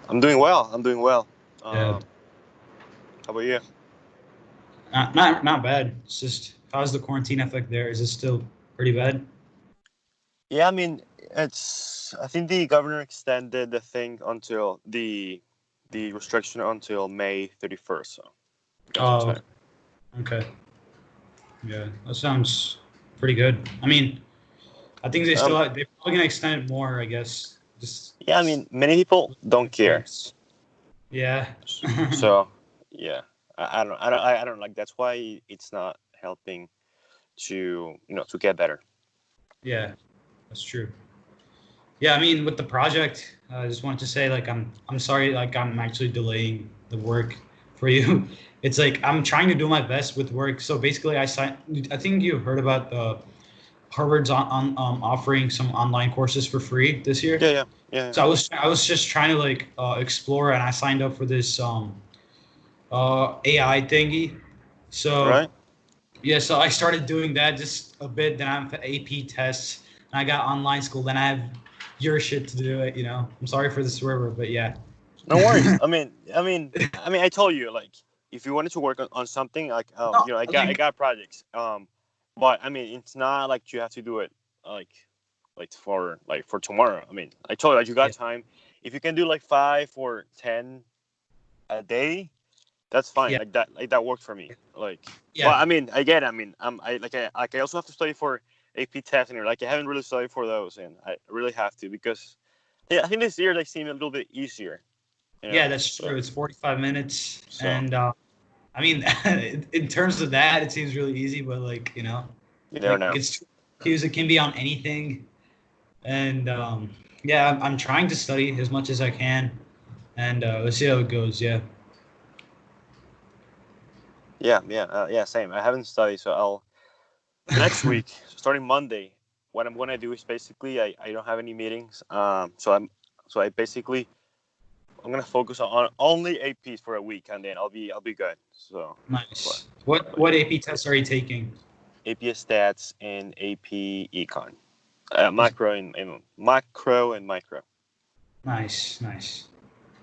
I'm doing well. I'm doing well. Yeah, How about you? not bad. It's just how's the quarantine effect there? Is it still pretty bad? Yeah, I mean, it's. I think the governor extended the thing until the restriction until May 31st. So that's what's Oh, happening. okay. Yeah, that sounds pretty good. I mean, I think they're probably gonna extend it more. I guess. Just Yeah, I mean, many people don't care. yeah, So yeah, I don't like. That's why it's not helping to get better. yeah, that's true. Yeah, I mean, with the project, I just wanted to say like I'm sorry, like I'm actually delaying the work for you. It's like I'm trying to do my best with work. So basically, I think you heard about the Harvard's on offering some online courses for free this year. Yeah, yeah, yeah. So I was just trying to like explore, and I signed up for this AI thingy. All So right. yeah, so I started doing that just a bit. Then I have AP tests, and I got online school. Then I have your shit to do it. I'm sorry for the swerver, but yeah. No worries. I mean, I told you like if you wanted to work on something like No, I like got projects but I mean it's not like you have to do it like for tomorrow. I mean I told you like you got yeah, time. If you can do like 5 or 10 a day, that's fine. yeah, Like that worked for me. Like, but yeah, I mean I get it. I mean I also have to study for AP testing, or like I haven't really studied for those, and I really have to because yeah, I think this year they seem a little bit easier. yeah. That's true. So It's 45 minutes, so and I mean, in terms of that, it seems really easy. But like you never like know. it's cues. It can be on anything, and yeah, I'm trying to study as much as I can, and let's see how it goes. Yeah. Yeah, same. I haven't studied, so I'll next week, so starting Monday. What I'm gonna do is basically I don't have any meetings. So I basically I'm gonna focus on only APs for a week, and then I'll be good. So that's what. Nice. So What yeah, AP tests are you taking? AP stats and AP econ, That's macro and micro. nice, nice.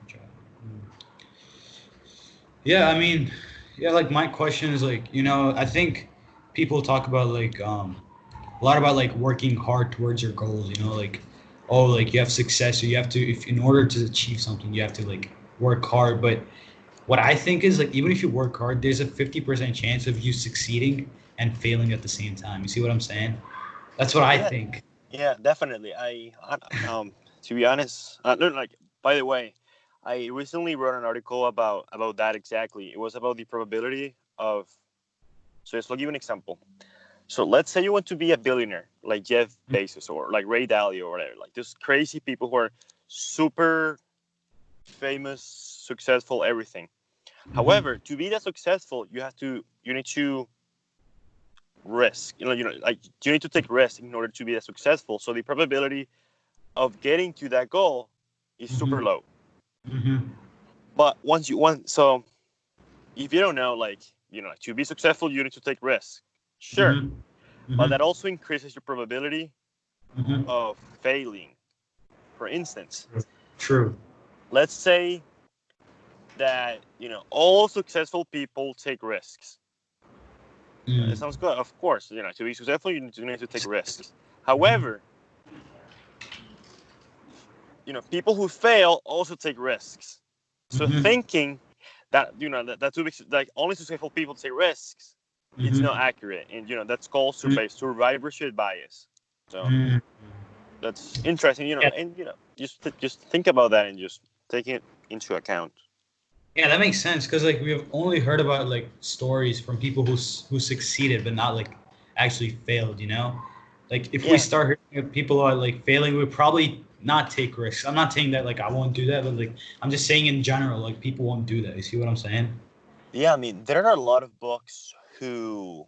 Good job. Yeah, I mean, yeah, like my question is like, I think people talk about like a lot about like working hard towards your goals, like oh, like you have success, or you have to, if in order to achieve something, you have to like work hard. But what I think is like even if you work hard, there's a 50% chance of you succeeding and failing at the same time. You see what I'm saying? That's what I Yeah, think. yeah, definitely. To be honest, no, like by the way, I recently wrote an article about that exactly. It was about the probability of. So let's give you an example. So let's say you want to be a billionaire, like Jeff Bezos or like Ray Dalio or whatever, like those crazy people who are super famous, successful, everything. Hmm. However, to be that successful, you need to risk. Like you need to take risk in order to be that successful. So the probability of getting to that goal is super Hmm. low. Hmm. But once you want, so if you don't know, like to be successful, you need to take risks. Sure, Hmm. but Hmm. that also increases your probability Hmm. of failing. For instance, True. let's say that all successful people take risks. It Mm. sounds good, of course. To be successful, you need to take risks. However, people who fail also take risks. So Hmm. thinking that that too big, like only successful people take risks, it's not Hmm. accurate, and that's called survivorship bias. So Hmm. that's interesting, Yeah, and just think about that and just take it into account. yeah, that makes sense because like we've only heard about like stories from people who succeeded but not like actually failed. Like if we Yeah, start hearing of people who are like failing, we'd probably not take risks. I'm not saying that like I won't do that, but like I'm just saying in general, like people won't do that. You see what I'm saying? yeah. I mean, there are a lot of books who,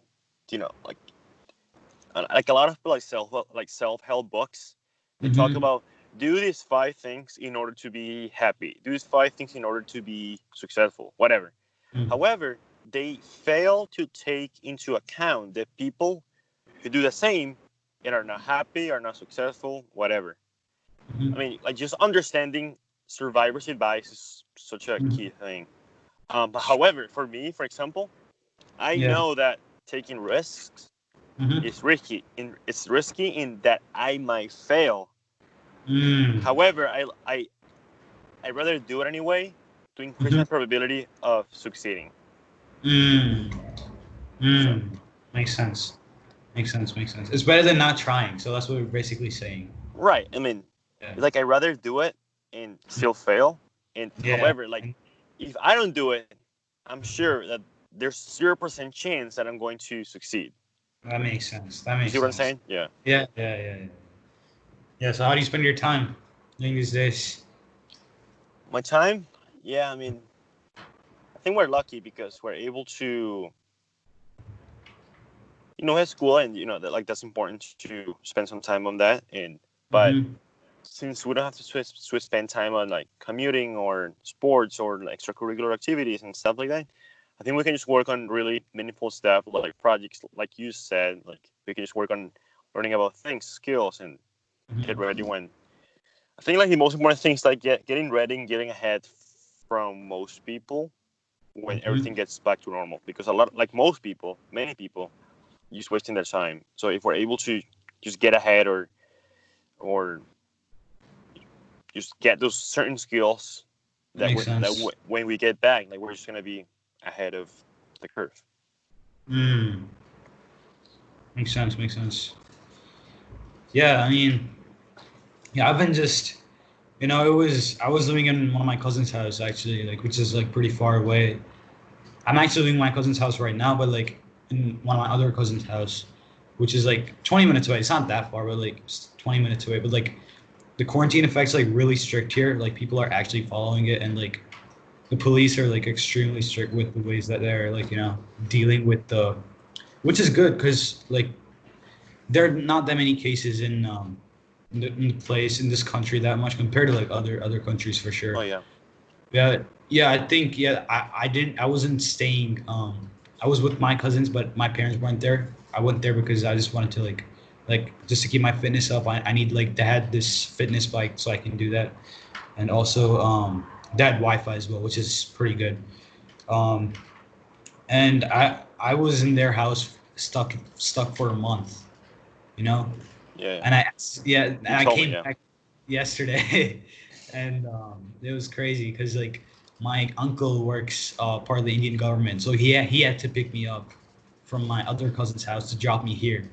like a lot of self help books. They talk Mm-hmm. about do these 5 things in order to be happy. Do these 5 things in order to be successful. Whatever. However, they fail to take into account the people who do the same and are not happy, are not successful, whatever. I Mm-hmm. mean, like just understanding. survivor's advice is such a Mhm. key thing. However, for me, for example, I Yeah. know that taking risks Mm-hmm. is risky. It's risky in that I might fail. Mm. However, I rather do it anyway to increase Mm-hmm. my probability of succeeding. Mm. So Mm. Makes sense. Makes sense. Makes sense. It's better than not trying. So that's what we're basically saying. right, I mean, Yeah. it's like I rather do it and still fail. And Yeah. however, like if I don't do it, I'm sure that there's 0% chance that I'm going to succeed. That makes sense. That You makes see what I'm sense. saying? Yeah. Yeah. Yeah. Yeah. Yeah. Yeah. So how do you spend your time during these days? My time, yeah, I mean, I think we're lucky because we're able to, have school, and that like that's important to spend some time on that. And but Mm-hmm. since we don't have to spend time on like commuting or sports or like, extracurricular activities and stuff like that, I think we can just work on really meaningful stuff like projects, like you said. Like we can just work on learning about things, skills, and get ready Mm-hmm. when. I think like the most important thing is like getting ready and getting ahead from most people when Mm-hmm. everything gets back to normal. Because a lot, like most people, many people, just wasting their time. So if we're able to just get ahead or just get those certain skills that Makes sense. when we get back, like we're just gonna be ahead of the curve. Mm. Makes sense. Makes sense. Yeah. I mean, yeah. I've been just, I was living in one of my cousin's house actually, like which is like pretty far away. I'm actually living in my cousin's house right now, but like in one of my other cousin's house, which is like 20 minutes away. It's not that far, but like it's 20 minutes away. But like the quarantine effect's like really strict here. Like people are actually following it, and like the police are like extremely strict with the ways that they're like dealing with which is good because like there are not that many cases in the place in this country that much compared to like other countries for Oh sure. yeah. Yeah, yeah, I think I didn't I wasn't staying I was with my cousins but my parents weren't there. I went there because I just wanted to like just to keep my fitness up. I need like to had this fitness bike so I can do that. And also they had Wi-Fi as well, which is pretty good. Um and I was in their house stuck for a month, you know? Yeah. And and You I told me. came Yeah. back yesterday, and it was crazy because like my uncle works part of the Indian government, so he had to pick me up from my other cousin's house to drop me here.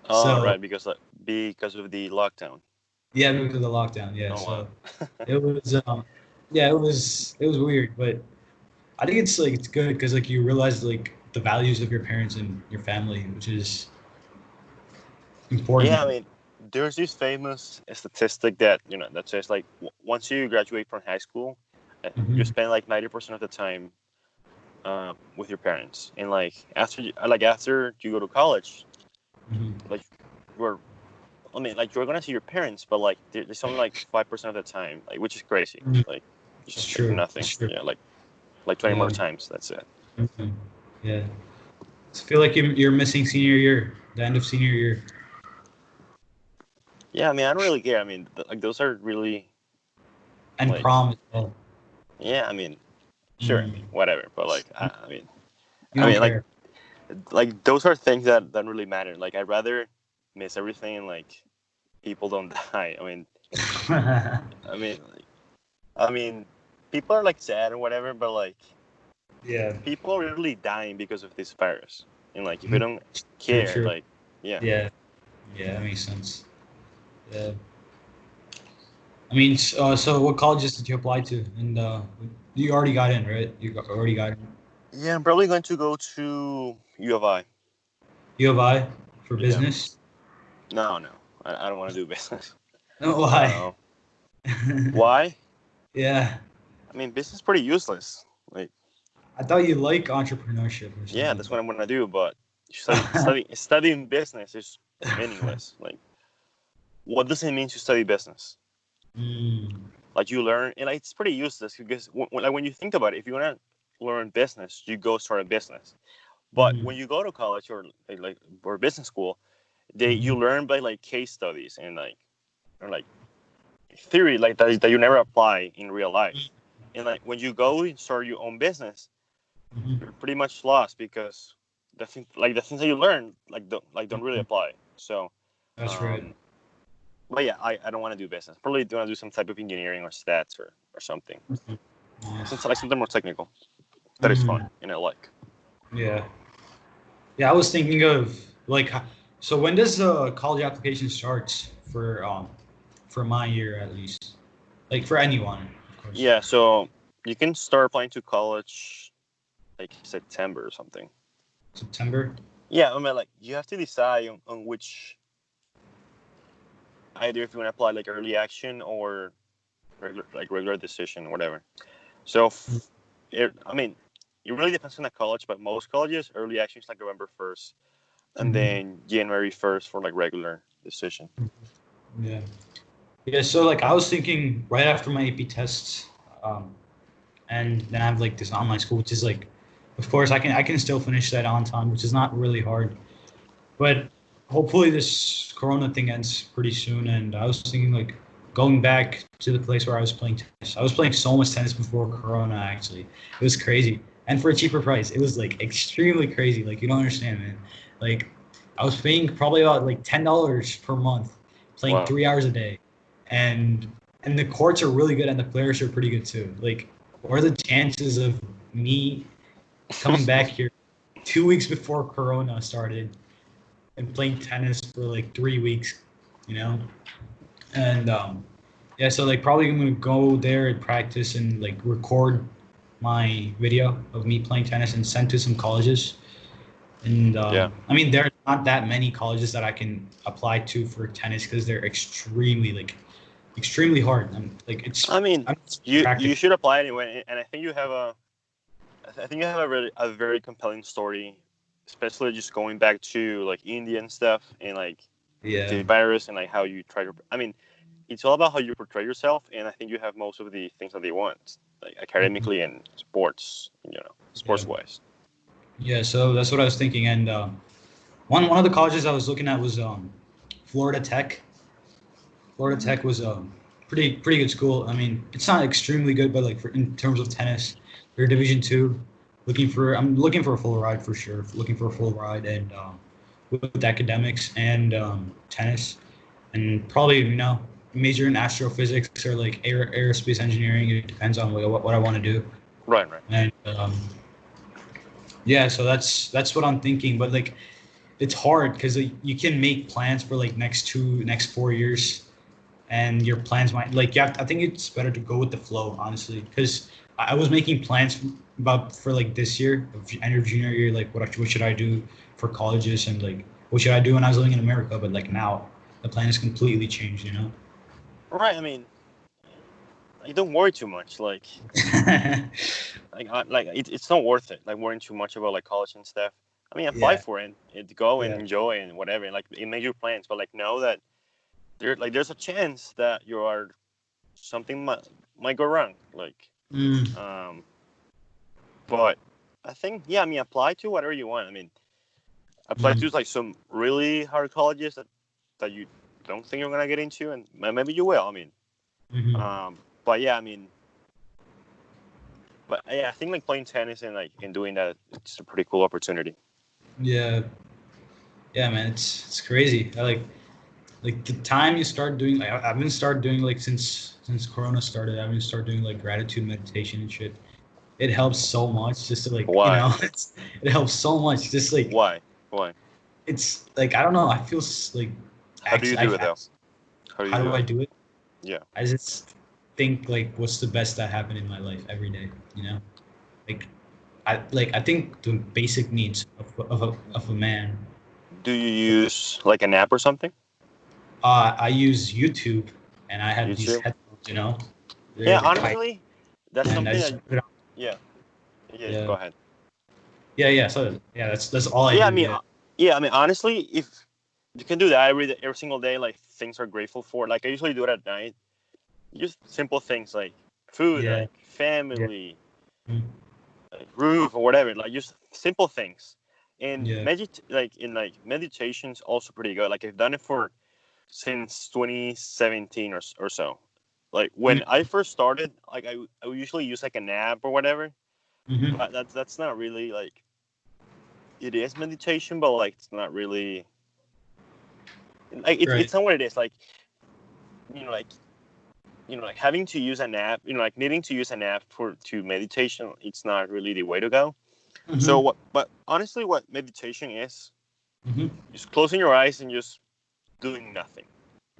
Oh So right, because of the lockdown. yeah, because of the lockdown, yeah. Oh wow. So it was yeah, it was weird, but I think it's like it's good because like you realize like the values of your parents and your family, which is Yeah, I important. mean, there's this famous statistic that that says like once you graduate from high school, you Hmm. spend like 90% of the time with your parents, and like after you go to college, Hmm. like you're I mean like you're gonna see your parents, but like there's only like 5% of the time, like which is crazy. Like That's just like true. nothing. That's true. Yeah, like 20 more Yeah. times. That's it. Mhm. Yeah. I feel like you're missing senior year, the end of senior year, Yeah, I mean I don't really care. I mean like those are really and like prom as well. yeah. I mean sure. I Mm. mean whatever. But like I mean You I don't mean like care. like those are things that don't really matter. Like I'd rather miss everything and like people don't die. I mean, like, I mean, people are like sad or whatever, but like Yeah. people are really dying because of this virus. And like if we don't True. care, True. like yeah, Yeah. Yeah. That makes sense. Yeah. I mean, so what colleges did you apply to? And you already got in, right? Already got in. yeah, I'm probably going to go to U of I. U of I for Yeah, business. no, no, I don't want to do business. Oh, why? Uh, why? Yeah. I mean, business is pretty useless. Like I thought you like entrepreneurship or yeah, something. that's what I'm gonna do, but studying business is meaningless. Like what does it mean to study business? Mm. Like you learn, and like, it's pretty useless because like when you think about it, if you want to learn business, you go start a business. But Mm. when you go to college or business school, they Mm-hmm. you learn by like case studies and like or like theory like that you never apply in real life. And like when you go and start your own business, you're pretty much lost because the things that you learn don't really apply. So, That's right. um, but yeah, I don't want to do business. Probably want to do some type of engineering or stats or something. Nice. Since I like something more technical, that is fun Mm, and I like. yeah. Yeah, I was thinking of like, so when does the college application starts for my year at least, like for anyone, of course. Yeah, so you can start applying to college like September or something. September. Yeah, I mean like you have to decide on which either if you want to apply like early action or regular decision or whatever. So I mean it really depends on the college, but most colleges early action is like November 1st, and Mm-hmm. then January 1st for like regular decision. Yeah. Yeah. So like I was thinking right after my AP tests, and then I have like this online school, which is like, of course I can still finish that on time, which is not really hard. But hopefully this Corona thing ends pretty soon. And I was thinking like going back to the place where I was playing tennis. I was playing so much tennis before Corona. Actually, it was crazy, and for a cheaper price. It was like extremely crazy. Like you don't understand, man. Like I was paying probably about like $10 per month, playing Wow. 3 hours a day, and the courts are really good and the players are pretty good too. Like, what are the chances of me coming back here 2 weeks before Corona started and playing tennis for like 3 weeks, you know? And yeah, so like probably I'm gonna go there and practice and like record my video of me playing tennis and send to some colleges. And Yeah. I mean, there are not that many colleges that I can apply to for tennis because they're extremely hard. Like I mean, I'm you practice. should apply anyway, and I think you have a very compelling story, especially just going back to like India and stuff, and like Yeah. the virus and like how you try to. I mean, it's all about how you portray yourself, and I think you have most of the things that they want, like Mhm. academically and sports, Yeah. sports wise. Yeah. So that's what I was thinking. And one of the colleges I was looking at was Florida Tech. Florida Tech was a pretty good school. I mean, it's not extremely good, but like in terms of tennis, they're Division 2. I'm looking for a full ride for sure. Looking for a full ride and with academics and tennis, and probably major in astrophysics or like aerospace engineering. It depends on what I want to do. Right, right. And yeah, so that's what I'm thinking. But like, it's hard because like, you can make plans for like next 4 years, and your plans might like I think it's better to go with the flow, honestly, because I was making plans for like this year and your junior year, like what should I do for colleges and like what should I do when I was living in America, but like now the plan is completely changed, you know. Right. I mean, you don't worry too much. It's not worth it. Like worrying too much about like college and stuff. I mean, apply Yeah, for it, go and yeah. enjoy and whatever. Like, it make your plans, but like know that there's a chance that something might go wrong. Mm, Um, but I think, yeah, I mean, apply to whatever you want. I mean, apply mm, to like some really hard colleges that you don't think you're gonna get into, and maybe you will. I mean, mm-hmm. but yeah, I mean, but yeah, I think like playing tennis and like and doing that, it's a pretty cool opportunity. Yeah, yeah, man, it's crazy. I like the time you start doing I've been started doing like since Corona started. I've been started doing like gratitude meditation and shit. It helps so much just to like Why? it helps so much just like Why? Why? it's like I don't know, I feel like How do you do it though? How do you how do do I it? do it? Yeah. I just think like what's the best that happened in my life every day, you know? Like I think the basic needs of a man. Do you use like an app or something? I use YouTube and I have these YouTube? headphones, Yeah, they're tight, honestly, that's and I something just that. put it on. Yeah. Yeah. Go Yeah. ahead. Yeah, so yeah, that's all I Yeah, I do. mean, Yeah. honestly, if you can do that every single day, like things are grateful for. Like I usually do it at night. Just simple things like food, Yeah. like Yeah. family, Mm. like roof or whatever. Like just simple things. And Yeah. meditation's also pretty good. Like I've done it for since 2017 or so. Like when I first started, like I would usually use like an app or whatever, Mm-hmm. but that's not really like it is meditation, but like it's not really like Right. it's not what it is. Like like like having to use an app, like needing to use an app to meditation, it's not really the way to go. So Mm-hmm. what? But honestly, what meditation is Mm-hmm. just closing your eyes and just doing nothing.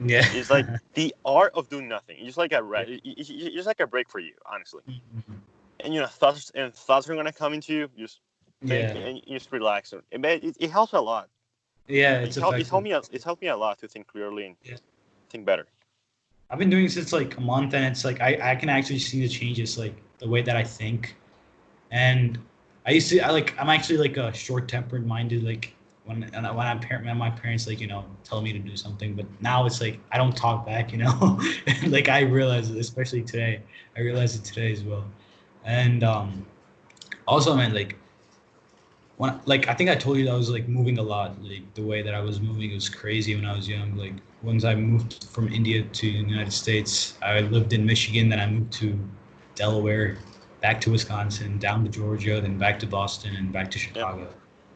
Yeah. It's like the art of doing nothing. It's just like Yeah. it's just like a break for you, honestly. Mhm. And thoughts are gonna come into you. Just think Yeah. and you just relax. It helps a lot. Yeah, Like it's effective. it's helped me a lot to think clearly and Yeah. think better. I've been doing it since like a month, and it's like I can actually see the changes, like the way that I think. And I'm actually like a short tempered minded, like when my parents like tell me to do something, but now it's like I don't talk back, and like I realize it, especially today. I realized it today as well. And also, man, like when like I think I told you that I was like moving a lot. Like the way that I was moving was crazy when I was young. Like once I moved from India to the United States, I lived in Michigan, then I moved to Delaware, back to Wisconsin, down to Georgia, then back to Boston and back to Yeah, Chicago.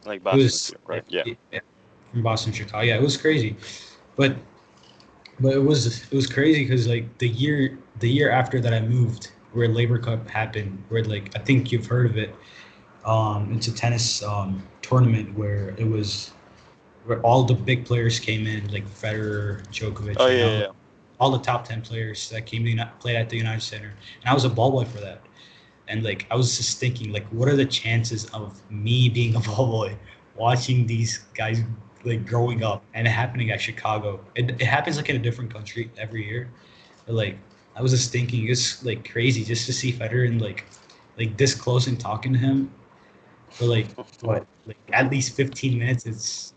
like It Boston was too, right? Yeah. from Boston to Chicago. Yeah, it was crazy. But it was crazy because like the year after that I moved, where Labor Cup happened, where like I think you've heard of it. It's a tennis tournament where all the big players came in, like Federer, Oh Djokovic, yeah, yeah, yeah. all the top 10 players that came to played at the United Center. And I was a ball boy for that. And like I was just thinking, like, what are the chances of me being a ball boy, watching these guys like growing up and it happening at Chicago? It happens like in a different country every year. But like I was just thinking, it's like crazy just to see Federer and like this close and talking to him for like what, like at least 15 minutes. It's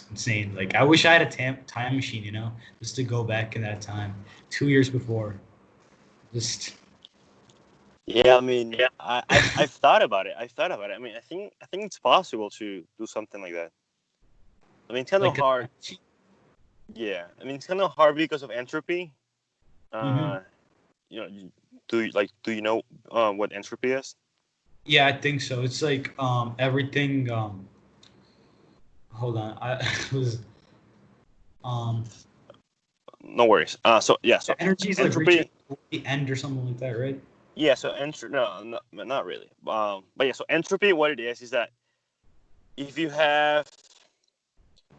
insane. Like I wish I had a time machine, just to go back in that time, 2 years before. Just Yeah, I mean, I've thought about it. I've thought about it. I mean, I think it's possible to do something like that. I mean, it's kind of like a hard. time machine. Yeah, I mean, it's kind of hard because of entropy. Hmm. Uh, do you know what entropy is? Yeah, I think so. It's like everything. Hold on, I was um No worries. So yeah, so the energy is like reaching entropy. the end or something like that, right? Yeah, so no, not really. But yeah, so entropy, what it is that if you have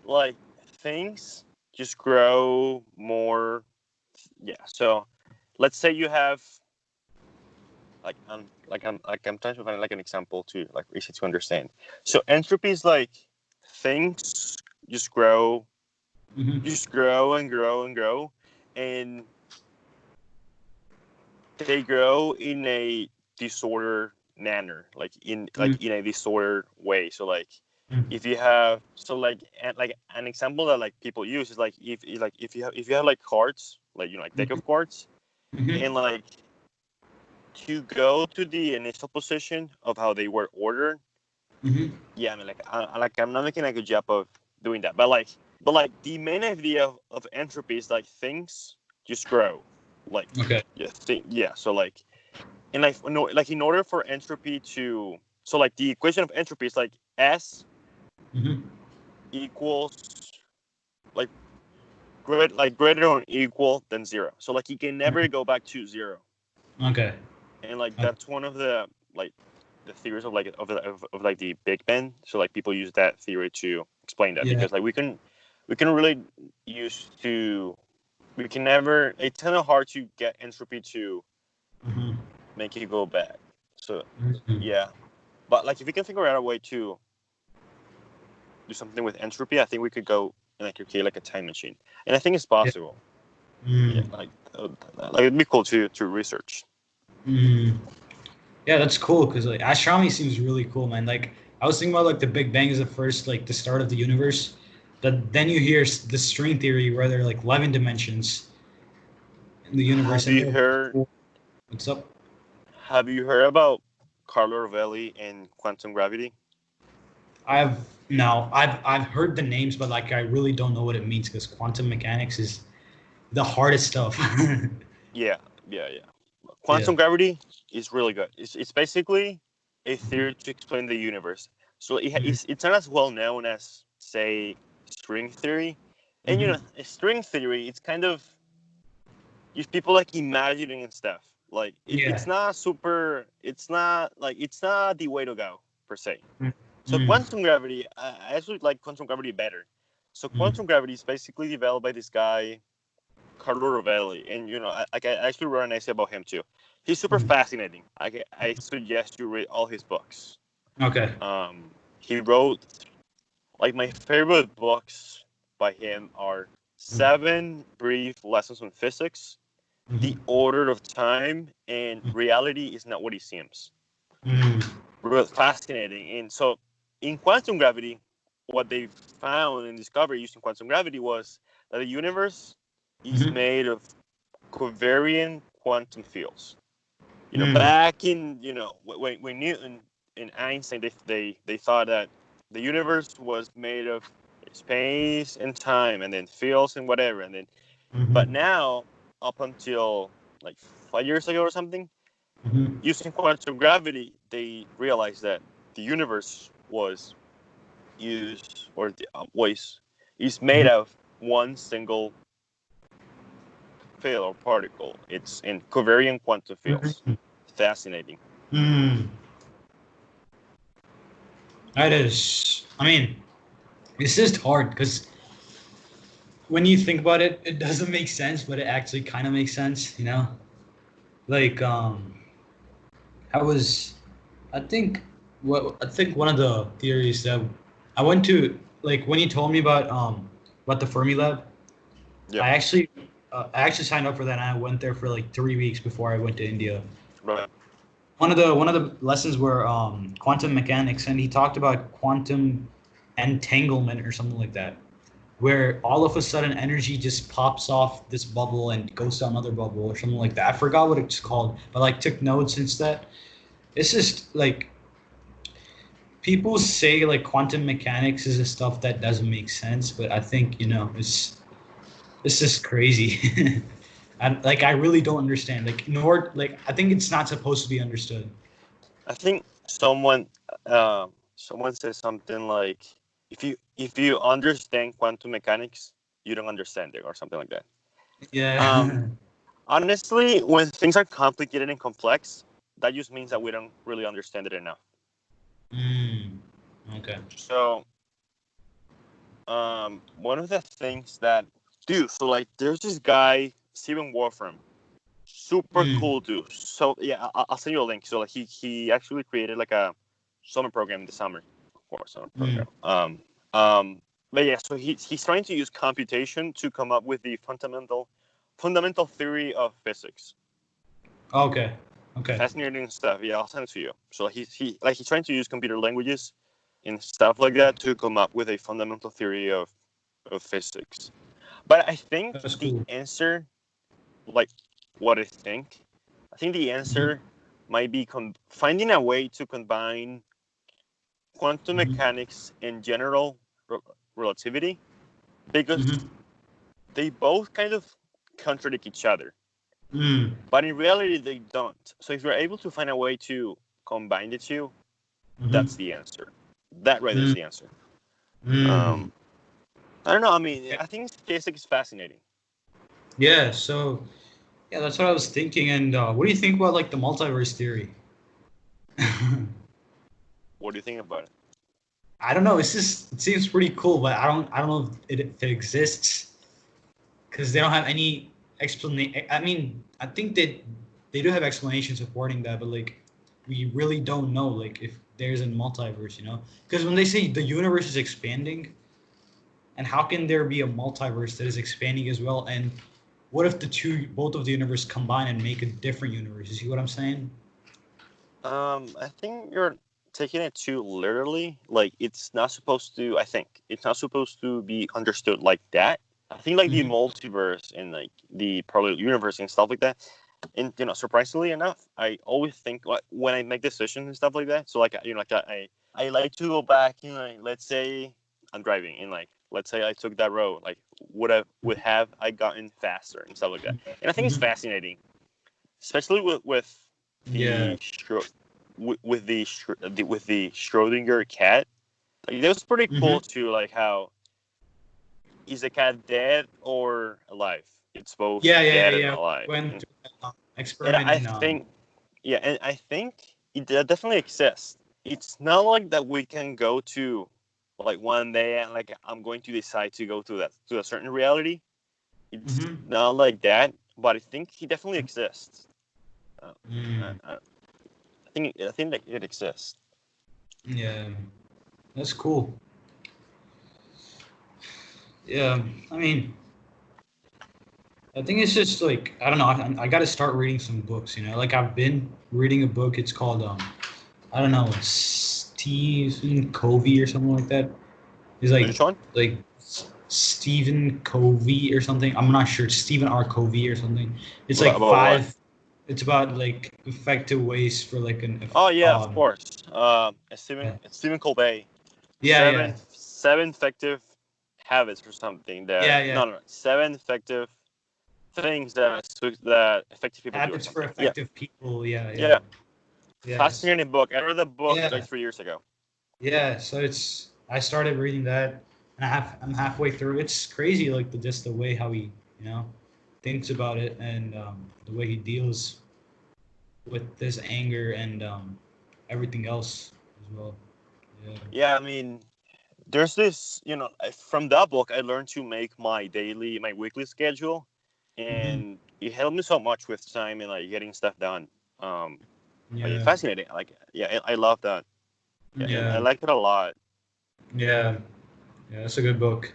like things just grow more. Yeah, so let's say you have I'm trying to find like an example to like easy to understand. So entropy is like things just grow, Mm-hmm. just grow and grow and grow, and they grow in a disorder manner, like in a disorder way. So like Mm-hmm. if you have like an example that like people use is like if you have like cards, like like deck of cards, Mm-hmm. and like to go to the initial position of how they were ordered. Mm-hmm. Yeah, I mean, I'm not making a good job of doing that, but like the main idea of entropy is like things just grow, like Okay. yeah. So like, and like no, like in order for entropy to, so like the equation of entropy is like S Mm-hmm. equals like greater or equal than zero. So like you can never go back to zero, Okay. and like Okay. that's one of the like the theories of like of like the Big Bang. So like people use that theory to explain that Yeah. because like we can really use to we can never. It's kind of hard to get entropy to Mm-hmm. make it go back. So Mm-hmm. yeah, but like if we can figure out a way to do something with entropy, I think we could go and like create like a time machine, and I think it's Yeah. possible. Yeah, Mm. like it'd be cool to research. Mm. Yeah, that's cool because like astronomy seems really cool, man. Like I was thinking about like the Big Bang is the first like the start of the universe, but then you hear the string theory where there are like 11 dimensions in the universe, Have and you there are heard? what's up? Have you heard about Carlo Rovelli and quantum gravity? I've no, I've heard the names, but like I really don't know what it means because quantum mechanics is the hardest stuff. Yeah, yeah, yeah. Yeah. Quantum gravity is really good. It's basically a theory to explain the universe. So Mhm. it's not as well known as, say, string theory. And Mhm. string theory, it's kind of if people like imagining and stuff. Like Yeah. it's not super. It's not the way to go per se. Mm. So Mm. quantum gravity, I actually like quantum gravity better. So Mm. quantum gravity is basically developed by this guy Carlo Rovelli, and I actually wrote an essay about him too. He's super Mm. fascinating. I suggest you read all his books. Okay. He wrote like my favorite books by him are Mm. Seven Brief Lessons on Physics, The Mhm. Order of Time, and Reality is Not What It Seems. Mm. Real fascinating. And so in quantum gravity, what they found and discovered using quantum gravity was that the universe is Mhm. made of covariant quantum fields. Mm. Back in when Newton and Einstein they thought that the universe was made of space and time and then fields and whatever, and then but Mhm. now up until like 5 years ago or something, Mhm. using quantum gravity, they realized that the universe was used or the was is made Mhm. of one single field or particle. It's in covariant quantum fields. Mhm. Fascinating. Mm. That is. I mean, it's just hard because when you think about it, it doesn't make sense, but it actually kind of makes sense. Like I was, I think, I think one of the theories that I went to, like when you told me about the Fermi Lab, Yeah. I actually signed up for that and I went there for like 3 weeks before I went to India. Right. One of the lessons were quantum mechanics, and he talked about quantum entanglement or something like that, where all of a sudden energy just pops off this bubble and goes to another bubble or something like that. I forgot what it's called, but like took notes instead. It's just like people say like quantum mechanics is the stuff that doesn't make sense, but I think it's just crazy. I really don't understand. Like I think it's not supposed to be understood. I think someone says something like if you understand quantum mechanics, you don't understand it or something like that. Um, Yeah. Honestly, when things are complicated and complex, that just means that we don't really understand it enough. Mm, okay. So, one of the things that, dude, so like, there's this guy, Steven Wolfram, super Mm, cool dude. So yeah, I'll send you a link. So like, he actually created like a summer program in the summer, or summer mm. program. But yeah, so he's trying to use computation to come up with the fundamental theory of physics. Okay. Okay. Fascinating stuff. Yeah, I'll send it to you. So he's trying to use computer languages and stuff like that to come up with a fundamental theory of physics. But I think That's the cool. answer, like what I think the Hmm. answer might be finding a way to combine quantum Hmm. mechanics and general relativity, because Hmm. they both kind of contradict each other. Mm, But in reality, they don't. So if you're able to find a way to combine the two, hmm. that's the answer. That right is Mm, the answer. mm. Um, I don't know. I mean, I think physics is fascinating. Yeah. So yeah, that's what I was thinking. And what do you think about like the multiverse theory? What do you think about it? I don't know. It seems pretty cool, but I don't know if it exists because they don't have any explanation. I mean, I think that they do have explanations supporting that, but like we really don't know like if there's a multiverse, you know? Because when they say the universe is expanding, and how can there be a multiverse that is expanding as well? And what if both of the universe combine and make a different universe? You see what I'm saying? I think you're taking it too literally. Like it's not supposed to. I think it's not supposed to be understood like that. I think like the Mm-hmm. multiverse and like the parallel universe and stuff like that. And surprisingly enough, I always think like when I make decisions and stuff like that. So like like I like to go back and like let's say I'm driving and like let's say I took that road, like would have I gotten faster and stuff like that. And I think it's Mhm. fascinating, especially with Yeah. the with the Schrodinger cat. Like that was pretty Hmm. cool too. Like how is the cat dead or alive? It's both Yeah, yeah, dead yeah, and yeah. alive. Went to And experiment I in think, yeah, and I think it definitely exists. It's not like that we can go to like one day and like I'm going to decide to go to a certain reality. It's hmm not like that, but I think he definitely exists. Uh, mm, I think that it exists. yeah, that's cool. Yeah, I mean, I think it's just like I don't know. I got to start reading some books. You know, like I've been reading a book. It's called I don't know, Stephen Covey or something like that. He's Which one? like Stephen Covey or something. I'm not sure. Stephen R. Covey or something. It's like About what? five. It's about like effective ways for like an Oh yeah, of course. yeah Stephen Colbert. yeah yeah Seven effective habits or something that yeah yeah no, seven effective things that effective people do or habits for something. Yeah, effective people. Yeah yeah yeah. yes Fascinating book. I read the book like yeah 3 years ago. yeah. So it's I started reading that and I'm halfway through. It's crazy like just the way how he you know thinks about it and the way he deals with this anger and everything else as well. Yeah. Yeah, I mean, there's this, from that book, I learned to make my weekly schedule, hmm and it helped me so much with time and like getting stuff done. Um, but yeah, Yeah. fascinating. Like, yeah, I love that. Yeah, and I Yeah. like it a lot. Yeah. Yeah. That's a good book.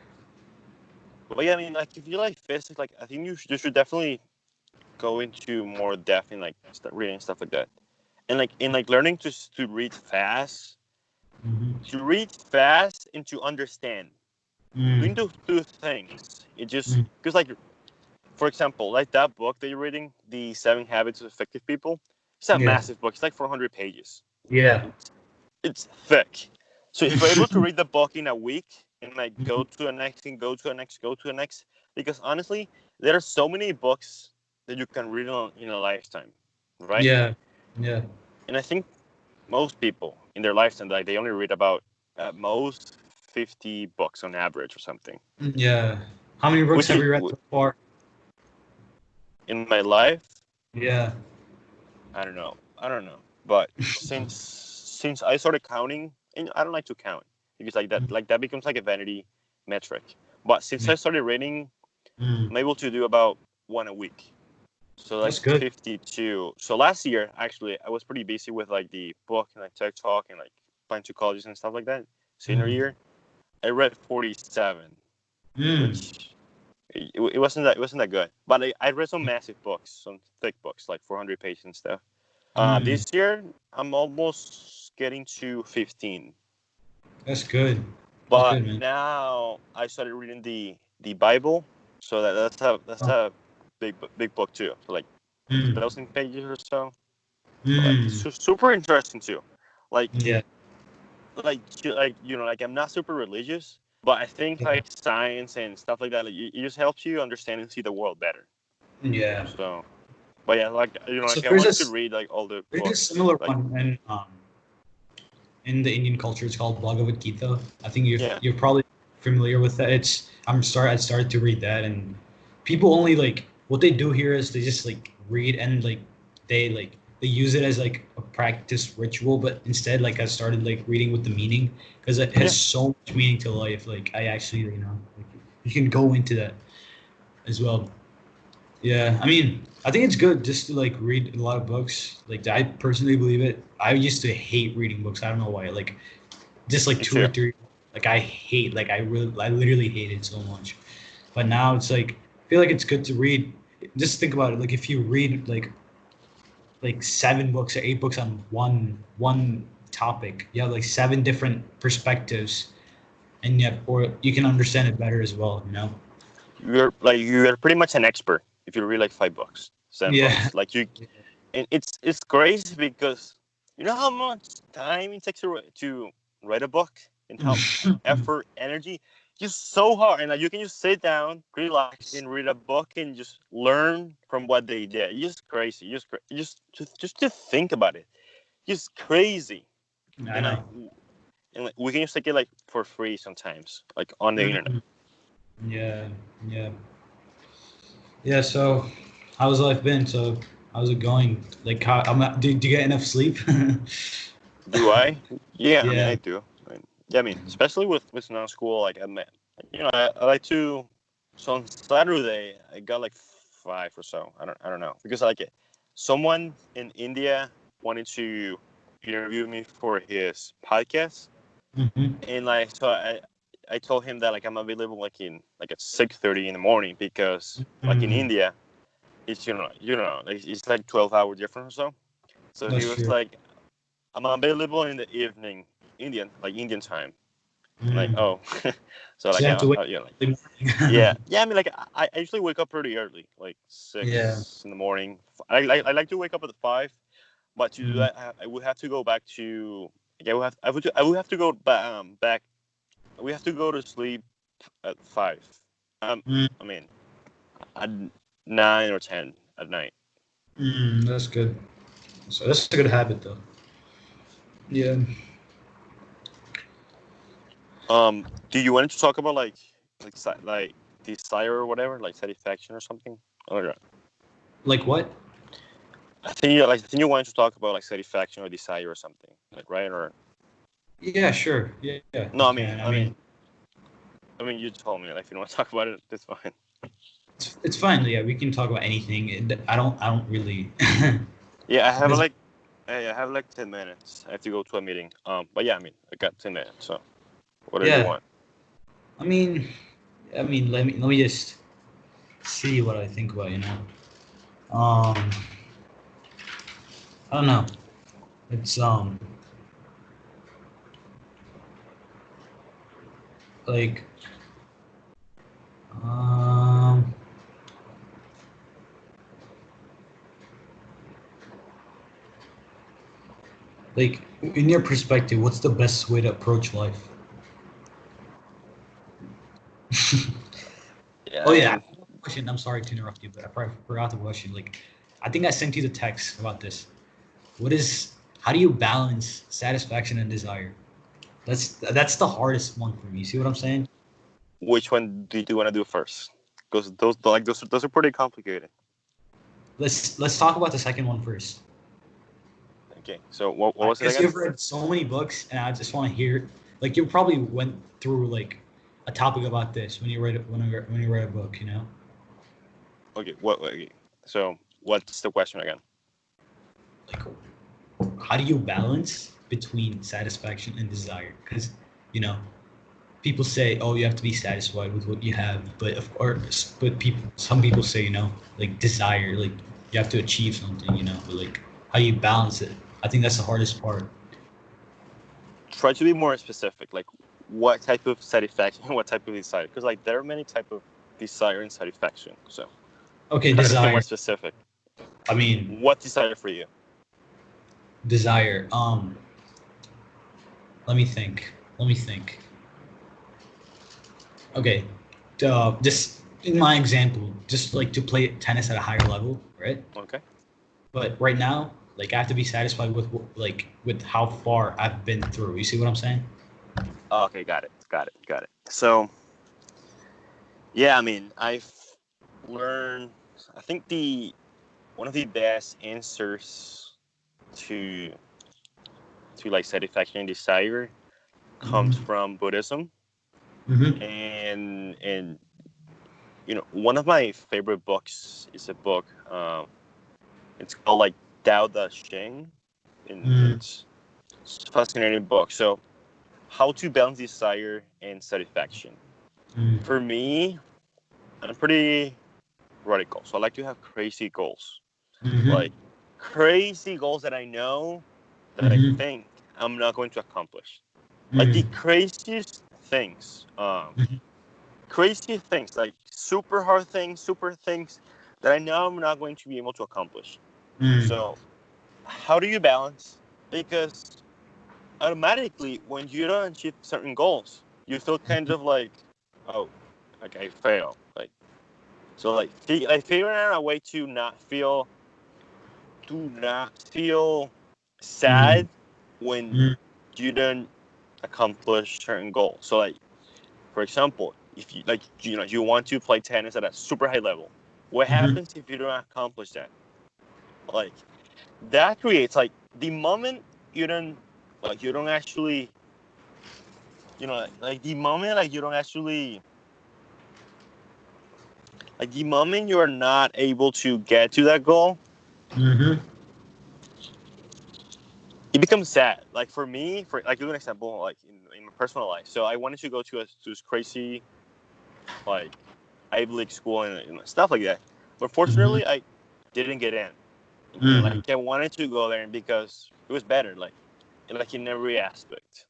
But yeah, I mean, like, if you like physics, like, I think you should definitely go into more depth in like reading stuff like that, and like learning to read fast, hmm and to understand. Doing Mm. those two things, it just Mm. because like for example, like that book that you're reading, The 7 Habits of Effective People, it's a Yeah. massive book. It's like 400 pages. Yeah. It's thick. So if you're able to read the book in a week and like go to the next and go to the next, go to the next, because honestly, there are so many books that you can read in a lifetime, right? Yeah. Yeah. And I think most people in their lifetime, like they only read about at most 50 books on average or something. Yeah. How many books Which have is you read so far? in my life, Yeah. I don't know. But since I started counting, and I don't like to count because like that becomes like a vanity metric. But since Yeah. I started reading, Mm. I'm able to do about one a week. So like That's good. 52. So last year actually I was pretty busy with like the book and like TikTok and like applying to colleges and stuff like that. Senior Mm. year, I read 47, Mm. which it wasn't that good. But I read some massive books, some thick books, like 400 pages and stuff. Mm. This year, I'm almost getting to 15. That's good. That's But good, man. now I started reading the Bible, so that's Oh. a big book too. So like Mm. 1,000 pages or so. So like it's Mm. super interesting too. Like Yeah. like I'm not super religious, but I think Yeah. like science and stuff like that, like it just helps you understand and see the world better. Yeah. So, but yeah, like So like I wanted to read like all the there's a books. similar Like one in the Indian culture. It's called Bhagavad Gita. I think yeah, you're probably familiar with that. I started to read that, and people only like what they do here is they just like read and they use it as like a practice ritual. But instead, like I started like reading with the meaning because it has yeah. so much meaning to life. Like I actually like, you can go into that as well. Yeah, I mean, I think it's good just to like read a lot of books. Like I personally believe it. I used to hate reading books. I don't know why. Like just like Me two or too. three. Like I literally hate it so much. But now it's like I feel like it's good to read. Just think about it. Like if you read like 7 books or 8 books on one topic, you have like 7 different perspectives, and yet or you can understand it better as well. You know? You're pretty much an expert if you read like 5 books, seven Yeah. books. Like you, and it's crazy because you know how much time it takes to write a book and how effort, energy. just so hard, and like you can just sit down, relax, and read a book and just learn from what they did. It's just crazy. Just to think about it, just crazy. I And know. like we can just take it like for free sometimes, like on the internet. Yeah, yeah, yeah. So, how's life been? So, how's it going? Like, do you get enough sleep? Do I? Yeah, I mean Yeah. I do. Yeah, I mean especially with non-school, like I like to. So on Saturday I got like 5 or so. I don't know because like someone in India wanted to interview me for his podcast, Hmm. and like so I told him that like I'm available like in like at 6:30 in the morning because like in Mm, India it's like it's like 12-hour difference or so. So he that's was true. like, I'm available in the evening, Indian time. I'm like, Mm. oh, so So like you have to wait yeah, like in the yeah, morning. yeah. I mean, like I usually wake up pretty early, like Yeah. 6 in the morning. I like to wake up at 5, but to do Mm, that, I would have to go back to. Yeah, I would have to go back. We have to go to sleep at 5. mm, I mean, at 9 or 10 at night. that's good. So that's a good habit, though. Yeah. Do you want to talk about like desire or whatever, like satisfaction or something? Or Like what? I think you wanted to talk about like satisfaction or desire or something, like right or Yeah, sure. Yeah, yeah, no? we can. I mean, you told me like if you don't want to talk about it, that's fine. It's fine. Yeah, we can talk about anything. I don't really. Yeah, Because I have like 10 minutes. I have to go to a meeting. But yeah, I mean, I got 10 minutes. So what do you yeah, want? I mean, let me just see what I think about. I don't know. It's like um like in your perspective, what's the best way to approach life? Yeah, Oh I yeah, mean, question. I'm sorry to interrupt you, but I probably forgot the question. Like, I think I sent you the text about this. What is? How do you balance satisfaction and desire? That's the hardest one for me. See what I'm saying? which one do you want to do first? Because those are pretty complicated. Let's talk about the second one first. Okay, so what was it Because again? you've read so many books, and I just want to hear. Like, you probably went through like a topic about this when you read when you read a book. Okay, what? Okay. So what's the question again? Like, how do you balance between satisfaction and desire? Because you know people say, oh, you have to be satisfied with what you have, but of course, some people say, like desire, like you have to achieve something, but like how you balance it. I think that's the hardest part. Try to be more specific. Like what type of satisfaction, what type of desire? Because like there are many type of desire and satisfaction. So Okay, try to be more desire. specific. I mean, What desire for you? desire. Let me think. Let me think. Okay, just in my example, just like to play tennis at a higher level, right? Okay. But right now, like I have to be satisfied with with how far I've been through. You see what I'm saying? Okay, got it. So yeah, I mean, I've learned. I think the one of the best answers to like satisfaction and desire comes Mm-hmm. from Buddhism, Mm-hmm. and one of my favorite books is a book. It's called like Tao Te Ching, and it's a fascinating book. So, how to balance desire and satisfaction? For me, I'm pretty radical, so I like to have crazy goals, Mm-hmm. like crazy goals that I know that I Mm-hmm. think I'm not going to accomplish, like the Mm-hmm. craziest things, crazy things, like super things that I know I'm not going to be able to accomplish. Mm-hmm. So, how do you balance? Because automatically, when you don't achieve certain goals, you feel kind of like oh, like I fail. Like so, like figuring out a way to not feel sad when Mm. you don't accomplish certain goals. So, like for example, if you you want to play tennis at a super high level, what happens if you don't accomplish that? Like that creates like the moment you don't actually like the moment like you don't actually like the moment you are not able to get to that goal, Mm-hmm. it becomes sad. Like for me, for like give an example, like in my personal life. So I wanted to go to this crazy like Ivy League school and stuff like that. But Mm-hmm. fortunately, I didn't get in. And Mm-hmm. like I wanted to go there because it was better, like in every aspect.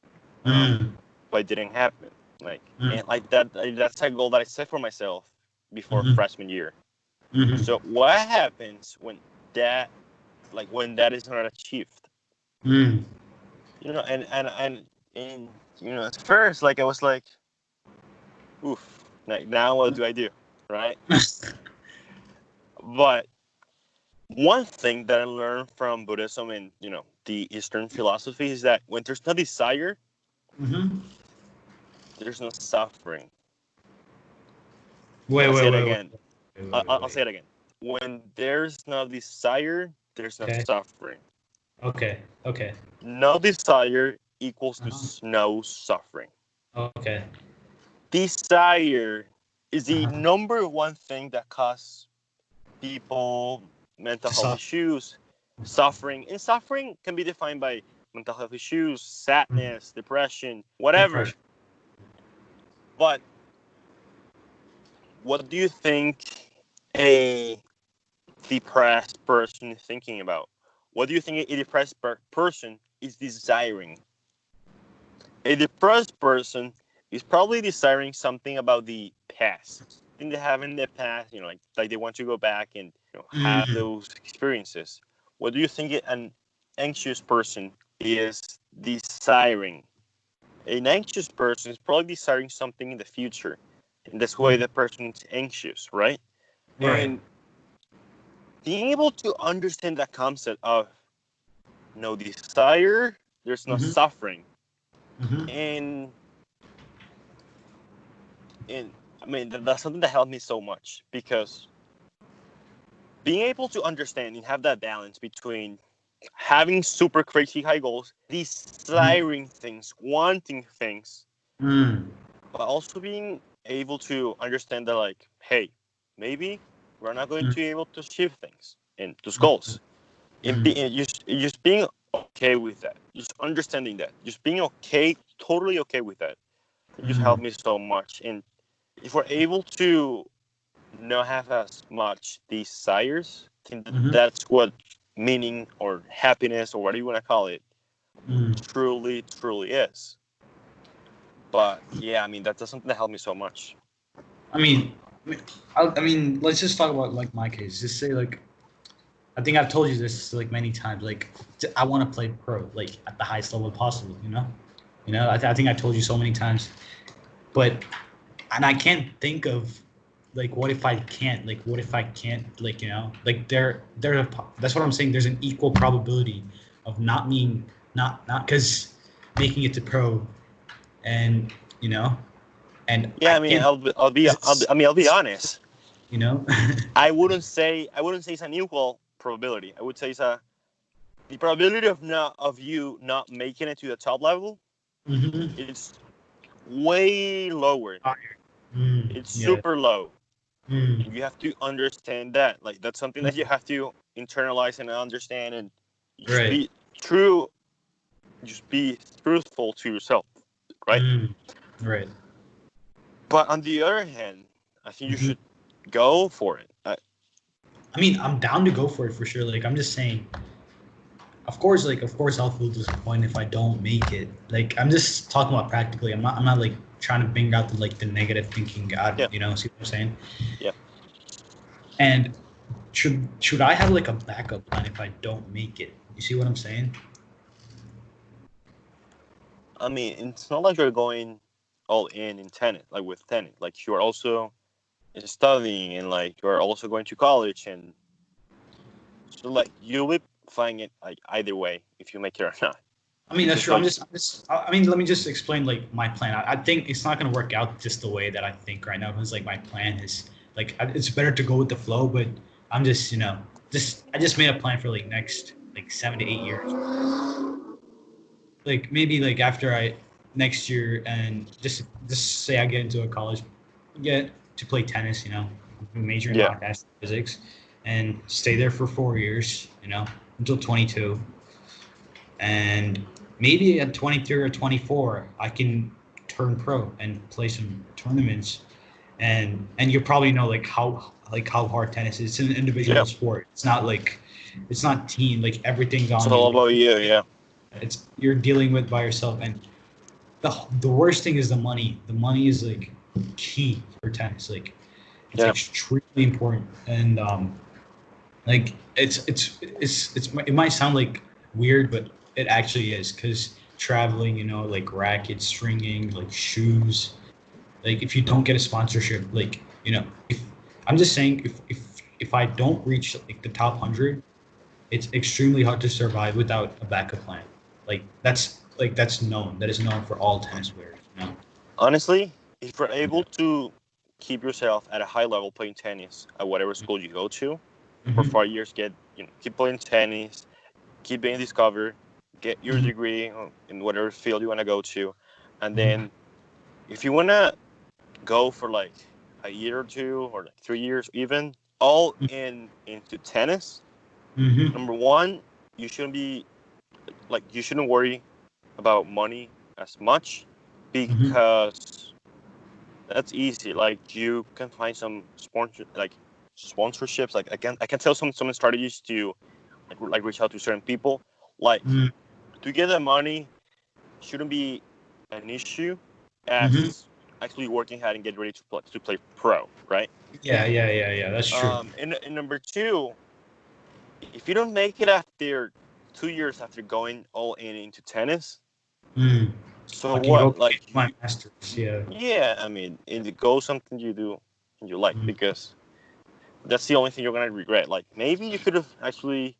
Mm-hmm. But it didn't happen. Like Mm-hmm. and like that's a goal that I set for myself before Mm-hmm. freshman year. Mm-hmm. So what happens that when that is not achieved? Mm-hmm. And at first like I was like, oof, like now what do I do? Right? But one thing that I learned from Buddhism and the Eastern philosophy is that when there's no desire, Mm-hmm. there's no suffering. Wait, I'll wait, say it wait, wait, again. wait, wait, I'll wait. say it again. When there's no desire, there's no Okay. suffering. Okay. Okay. No desire equals to Uh-huh. no suffering. Okay. Desire is the Uh-huh. number one thing that causes people mental To health suffer. issues, suffering. And suffering can be defined by mental health issues, sadness, depression, whatever. Depression. But what do you think a depressed person is thinking about? What do you think a depressed person is desiring? A depressed person is probably desiring something about the past, something they have in their past, like they want to go back and have Mm. those experiences. What do you think an anxious person is desiring? An anxious person is probably desiring something in the future, and that's why Mm. the person is anxious, right? Right. And being able to understand that concept of no desire, there's no Mm-hmm. suffering, Mm-hmm. and I mean that's something that helped me so much because being able to understand and have that balance between having super crazy high goals, desiring things, wanting things, Mm. but also being able to understand that like, hey, maybe we're not going to be able to achieve things and those goals. And just being okay with that, just understanding that, just being okay, totally okay with that, it just Mm. helped me so much. And if we're able to not have as much desires, I think Mm-hmm. that's what meaning or happiness or whatever you want to call it Mm. truly, truly is. But yeah, I mean, that's something that helped me so much. I mean, I mean, let's just talk about like my case. Just say like, I think I've told you this like many times. Like, I want to play pro, like at the highest level possible. I think I told you so many times. But and I can't think of like what if I can't? Like, what if I can't? Like, like that's what I'm saying. There's an equal probability of not being not because making it to pro, and you know, and Yeah, I I mean, can't. I'll be honest. You know. I wouldn't say it's an equal probability. I would say the probability of you not making it to the top level Mm-hmm. is way lower. It's Yeah. super low. Mm. And you have to understand that. Like that's something that you have to internalize and understand and just Right. be true, just be truthful to yourself, right? Mm. Right. But on the other hand, I think you Hmm. should go for it. I mean, I'm down to go for it for sure. Like, I'm just saying, of course, I'll feel disappointed if I don't make it. Like, I'm just talking about practically. I'm not like trying to bring out the negative thinking. Yeah, See what I'm saying? yeah. And should I have like a backup plan if I don't make it? You see what I'm saying? I mean, it's not like you're going all in tennis, like with tennis. Like you're also studying and like you're also going to college, and so like you'll be finding it like either way if you make it or not. I mean, that's Because true. like I mean, let me just explain like my plan. I think it's not gonna work out just the way that I think right now because like my plan is like it's better to go with the flow. But I'm just I just made a plan for like next like 7 to 8 years. Like maybe like after I next year and just say I get into a college, get to play tennis. Major in yeah, physics, and stay there for 4 years. Until 22. And maybe at 23 or 24 I can turn pro and play some tournaments. And you probably know like how hard tennis is. It's an individual yeah. sport. It's not team. Like everything's It's on all you. about you. Yeah, It's you're dealing with by yourself. And the worst thing is the money. The money is like key for tennis. Like it's yeah. extremely important. And like it might sound like weird, but it actually is because traveling, like rackets, stringing, like shoes, like if you don't get a sponsorship, like if I'm just saying, if I don't reach like the top 100, it's extremely hard to survive without a backup plan. That's known. That is known for all tennis players. Honestly, if you're able to keep yourself at a high level playing tennis at whatever school you go to for Mm-hmm. 4 years, keep playing tennis, keep being discovered, get your Mm-hmm. degree in whatever field you want to go to, and Mm-hmm. then if you want to go for like a year or two or like 3 years even all into tennis, Mm-hmm. number one, you shouldn't be like you shouldn't worry about money as much Mm-hmm. because that's easy. Like you can find some sponsorships. Like I can tell some strategies to like reach out to certain people. Like to get that money shouldn't be an issue Mm-hmm. as actually working hard and get ready to play pro, right? Yeah. That's true. And number two, if you don't make it after 2 years after going all in into tennis, Mm. so I can go what? get Like my masters. Yeah. yeah, I mean, it goes something you do and you like Mm. because that's the only thing you're gonna regret. Like maybe you could have actually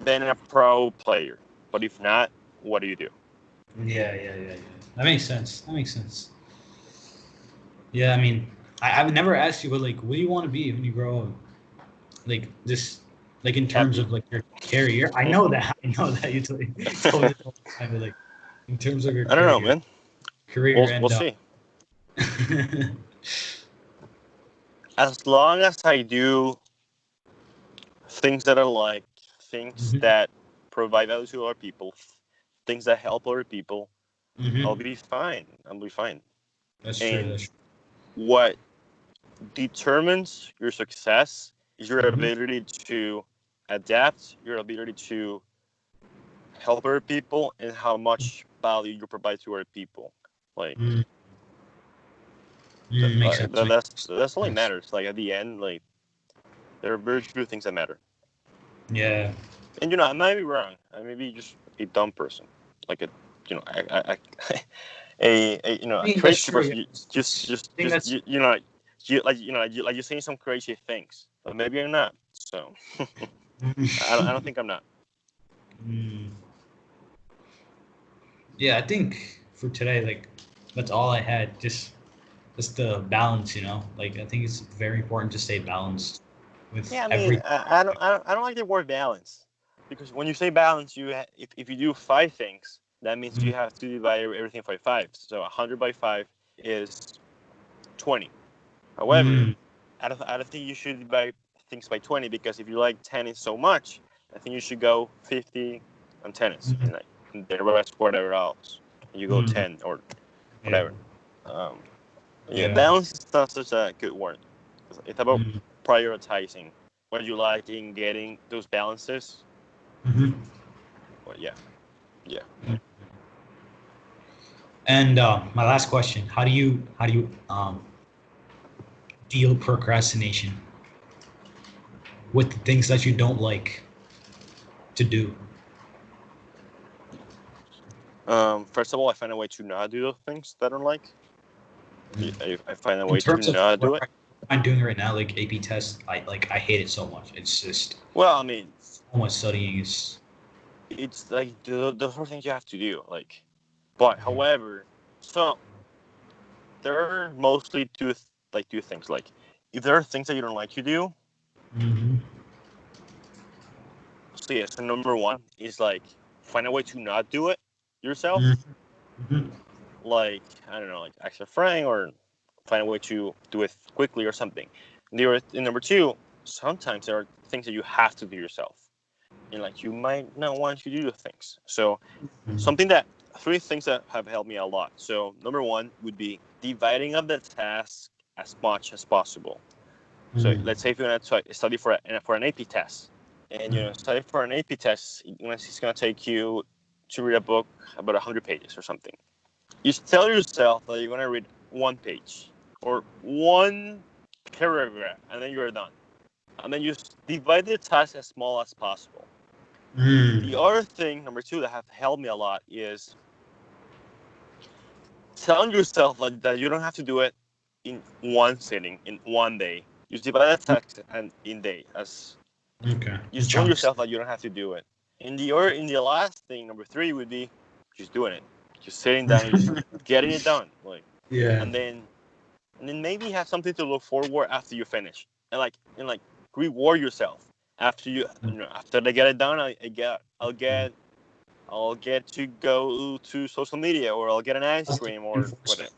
been a pro player, but if not, what do you do? Yeah. That makes sense. Yeah, I mean, I've never asked you, but like, what do you want to be when you grow up? Like, just like in terms Happy. of like your career. I know that. I know that you told me this all the time, but like, in terms of your I don't know, career, man. career We'll and see. As long as I do things that I like, things Mhm. that provide value to other people, things that help other people, I'll Mhm. be fine. I'll be fine. That's true. And That's true. what determines your success is your Mhm. ability to adapt, your ability to help other people, and how much value you provide to other people. Like Mm. Makes sense. that's all that Sense. matters. Like at the end, like there are very few things that matter. Yeah. And I might be wrong. I may be just a dumb person, like I a mean, that's crazy true. person. Yeah. I think that's. You're saying some crazy things, but maybe I'm not. So I don't think I'm not. Mm. Yeah, I think for today, like, that's all I had. Just the balance, Like, I think it's very important to stay balanced with Yeah, I mean, every. I don't like the word balance because when you say balance, if you do five things, that means Mm, you have to divide everything by five. So 100 by five is 20. However, mm, I don't think you should divide things by 20 because if you like tennis so much, I think you should go 50 on tennis mm, and the rest whatever else. And you go mm. 10 or Yeah, whatever. Um, yeah, yeah. balance is not such a good word. It's about Mm, prioritizing what you like in getting those balances. mhm. But yeah. And my last question: how do you deal procrastination with the things that you don't like to do? First of all, I find a way to not do those things that I don't like. I find a In way to terms of not do it. what I'm doing right now, like AP tests, I hate it so much. It's just Well, I mean, so much studying is. it's like those are things you have to do. Like, but however, so there are mostly two things. Like, if there are things that you don't like to do, Mm-hmm. so yeah. So number one is like find a way to not do it yourself. Mm-hmm. Like I don't know, like ask a friend or find a way to do it quickly or something. And number two, sometimes there are things that you have to do yourself, and like you might not want to do the things. So something that three things that have helped me a lot. So number one would be dividing up the task as much as possible. So let's say if you want to study for an AP test, and study for an AP test, it's going to take you to read a book about 100 pages or something. You tell yourself that you're going to read one page or one paragraph, and then you're done. And then you divide the task as small as possible. The other thing, number two, that have helped me a lot is telling yourself that you don't have to do it in one sitting, in one day. You divide the task and in day as Okay. you telling yourself that you don't have to do it. In the last thing, number three would be just doing it, just sitting down and just getting it done. Like, Yeah. and then maybe have something to look forward after you finish, and reward yourself after after they get it done. I'll get to go to social media, or I'll get an ice cream, or whatever.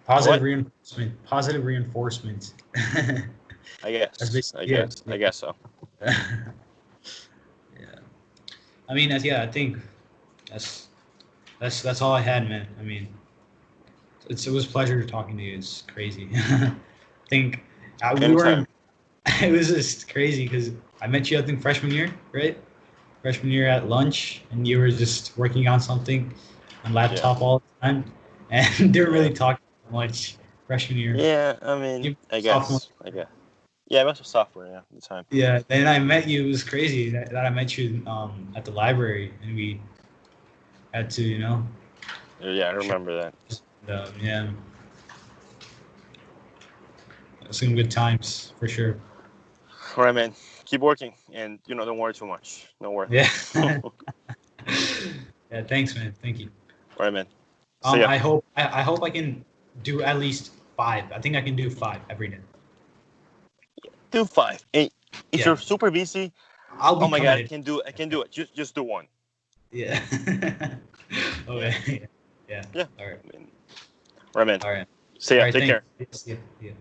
Positive reinforcement. Positive reinforcement. I guess. I guess so. Yeah. I mean, I think that's all I had, man. I mean, it was a pleasure talking to you. It's crazy. I think we were. It was just crazy because I met you, I think, freshman year, right? Freshman year at lunch, and you were just working on something on laptop all the time, and didn't really talk much freshman year. Yeah, I mean, I guess. Yeah, I was a sophomore, at the time. Yeah, then I met you. It was crazy that I met you at the library, and we had to, Yeah, I remember that. Yeah, some good times for sure. All right, man. Keep working, and don't worry too much. Don't worry. Yeah. Yeah. Thanks, man. Thank you. All right, man. See ya. I hope I can do at least 5. I think I can do 5 every day. Do 5. Hey, if you're super busy, oh my god, I can do it. Just do 1. Yeah. Okay. Yeah. Yeah. All right. All right, man. All right. See ya. Take care. Yeah.